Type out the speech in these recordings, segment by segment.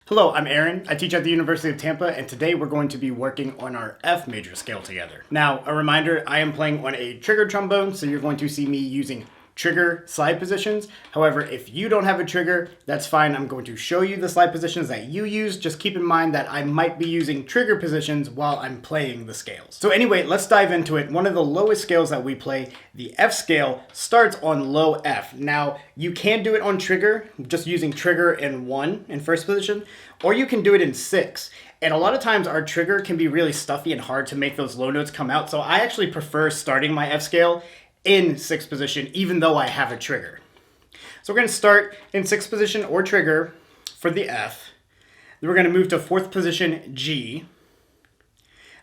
Hello, I'm Aaron. I teach at the University of Tampa, and today we're going to be working on our F major scale together. Now, a reminder, I am playing on a trigger trombone, so you're going to see me using trigger slide positions. However, if you don't have a trigger, that's fine. I'm going to show you the slide positions that you use. Just keep in mind that I might be using trigger positions while I'm playing the scales. So anyway, let's dive into it. One of the lowest scales that we play, the F scale, starts on low F. Now, you can do it on trigger, just using trigger in 1 in first position, or you can do it in 6. And a lot of times our trigger can be really stuffy and hard to make those low notes come out. So I actually prefer starting my F scale in 6th position, even though I have a trigger. So we're going to start in 6th position or trigger for the F. Then we're going to move to 4th position G.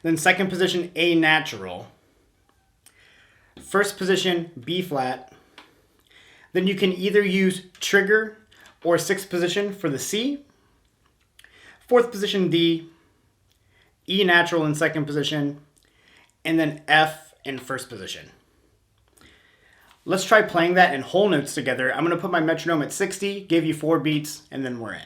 Then 2nd position A natural. 1st position B flat. Then you can either use trigger or 6th position for the C. 4th position D. E natural in 2nd position. And then F in 1st position. Let's try playing that in whole notes together. I'm going to put my metronome at 60, give you 4 beats, and then we're in.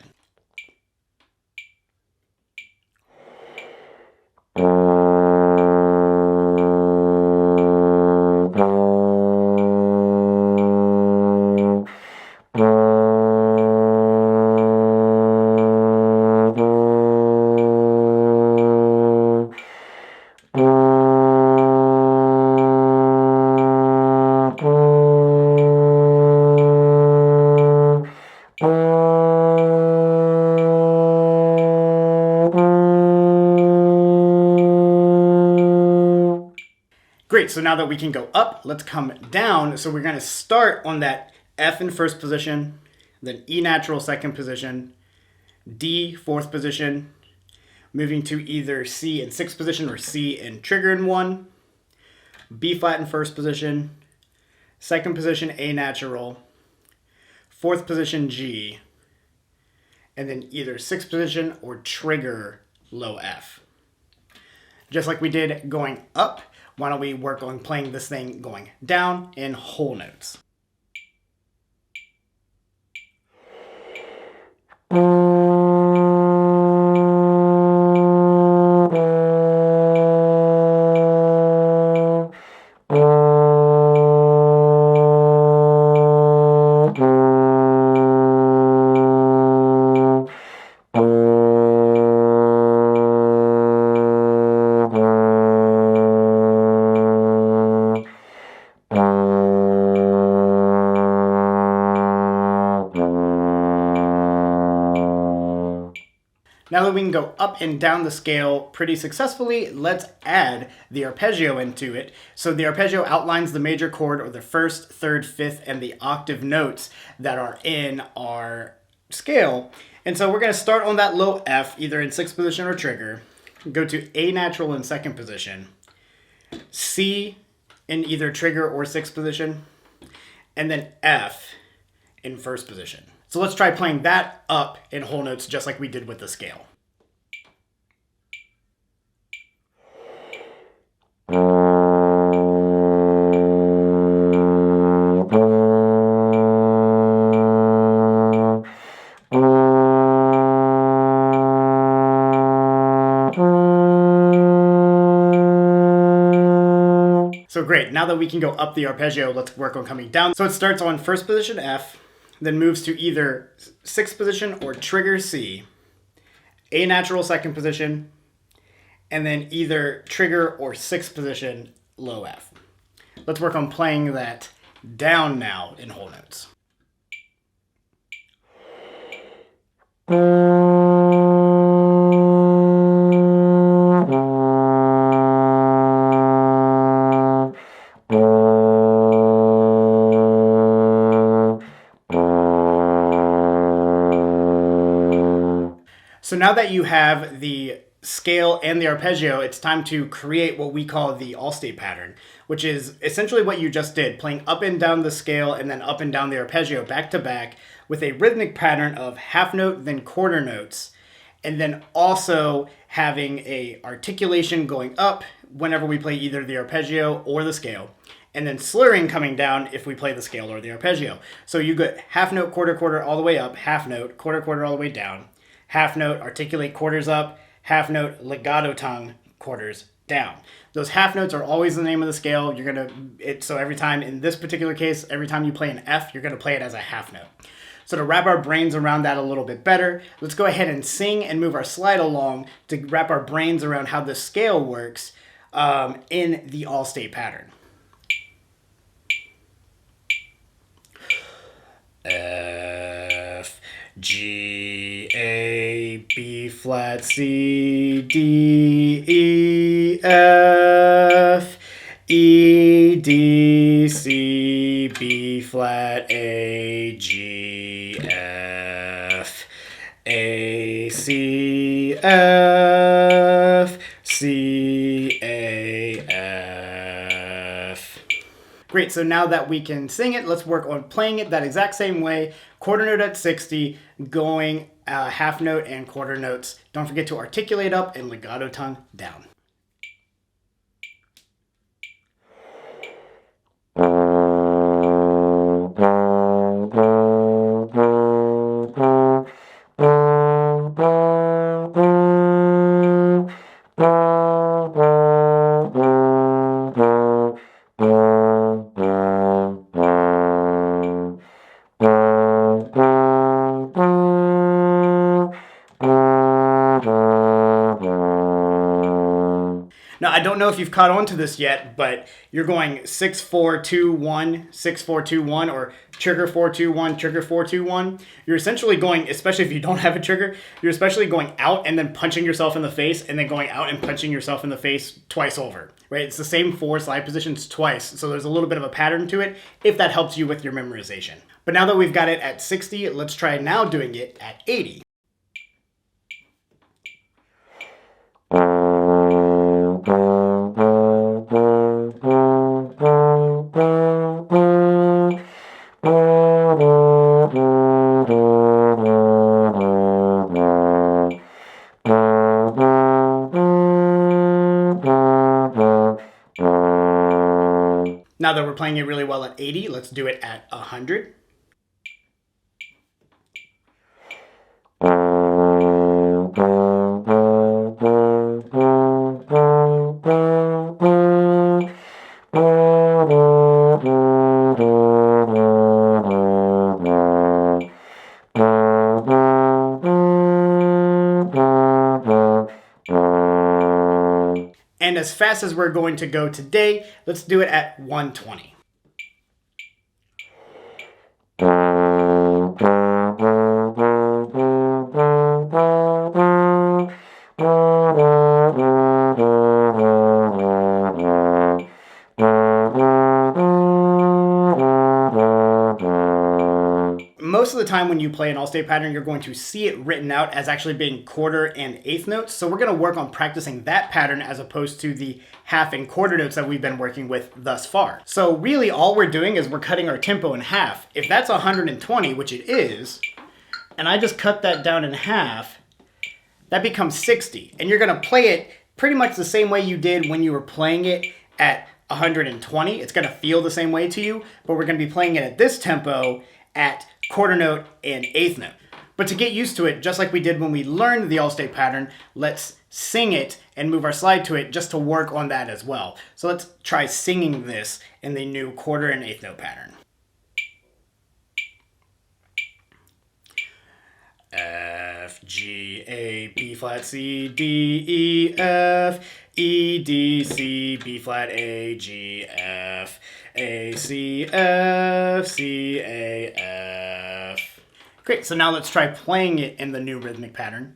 Great, so now that we can go up, let's come down. So we're going to start on that F in 1st position, then E natural 2nd position, D 4th position, moving to either C in 6th position or C in trigger in 1, B flat in 1st position, 2nd position A natural, 4th position G, and then either 6th position or trigger low F. Just like we did going up, why don't we work on playing this thing going down in whole notes. Now that we can go up and down the scale pretty successfully, let's add the arpeggio into it. So the arpeggio outlines the major chord, or the 1st, 3rd, 5th, and the octave notes that are in our scale. And so we're going to start on that low F, either in 6th position or trigger, go to A natural in 2nd position, C in either trigger or 6th position, and then F in 1st position. So let's try playing that up in whole notes just like we did with the scale. So great, now that we can go up the arpeggio, let's work on coming down. So it starts on 1st position F, then moves to either 6th position or trigger C, A natural 2nd position, and then either trigger or 6th position low F. Let's work on playing that down now in whole notes. So now that you have the scale and the arpeggio, it's time to create what we call the Allstate Pattern, which is essentially what you just did, playing up and down the scale and then up and down the arpeggio back to back with a rhythmic pattern of half note, then quarter notes, and then also having a articulation going up whenever we play either the arpeggio or the scale, and then slurring coming down if we play the scale or the arpeggio. So you get half note, quarter, quarter all the way up, half note, quarter, quarter all the way down, half note, articulate quarters up, half note, legato tongue, quarters down. Those half notes are always the name of the scale. So every time, in this particular case, every time you play an F, you're gonna play it as a half note. So to wrap our brains around that a little bit better, let's go ahead and sing and move our slide along to wrap our brains around how the scale works in the Allstate pattern. F, G, A, B flat, C, D, E, F, E, D, C, B flat, A, G, F, A, C, F, C, A, F. Great, so now that we can sing it, let's work on playing it that exact same way. Quarter note at 60, going half note and quarter notes. Don't forget to articulate up and legato tongue down. Now, I don't know if you've caught on to this yet, but you're going 6-4-2-1, 6-4-2-1, or trigger 4-2-1, trigger 4-2-1. You're essentially going, especially if you don't have a trigger, you're especially going out and then punching yourself in the face, and then going out and punching yourself in the face twice over, right? It's the same 4 slide positions twice, so there's a little bit of a pattern to it, if that helps you with your memorization. But now that we've got it at 60, let's try now doing it at 80. Now that we're playing it really well at 80, let's do it at 100. And as fast as we're going to go today, let's do it at 120. Most of the time when you play an Allstate pattern, you're going to see it written out as actually being quarter and eighth notes. So we're going to work on practicing that pattern as opposed to the half and quarter notes that we've been working with thus far. So really all we're doing is we're cutting our tempo in half. If that's 120, which it is, and I just cut that down in half, that becomes 60. And you're going to play it pretty much the same way you did when you were playing it at 120. It's going to feel the same way to you, but we're going to be playing it at this tempo at quarter note and eighth note. But to get used to it, just like we did when we learned the Allstate pattern, let's sing it and move our slide to it just to work on that as well. So let's try singing this in the new quarter and eighth note pattern. F, G, A, B flat, C, D, E, F, E, D, C, B flat, A, G, F, A, C, F, C, A, F. Great, so now let's try playing it in the new rhythmic pattern.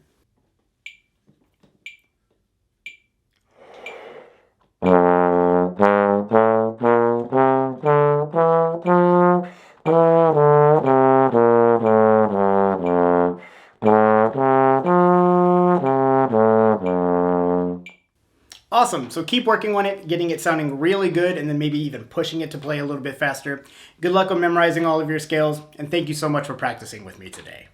Awesome, so keep working on it, getting it sounding really good, and then maybe even pushing it to play a little bit faster. Good luck on memorizing all of your scales, and thank you so much for practicing with me today.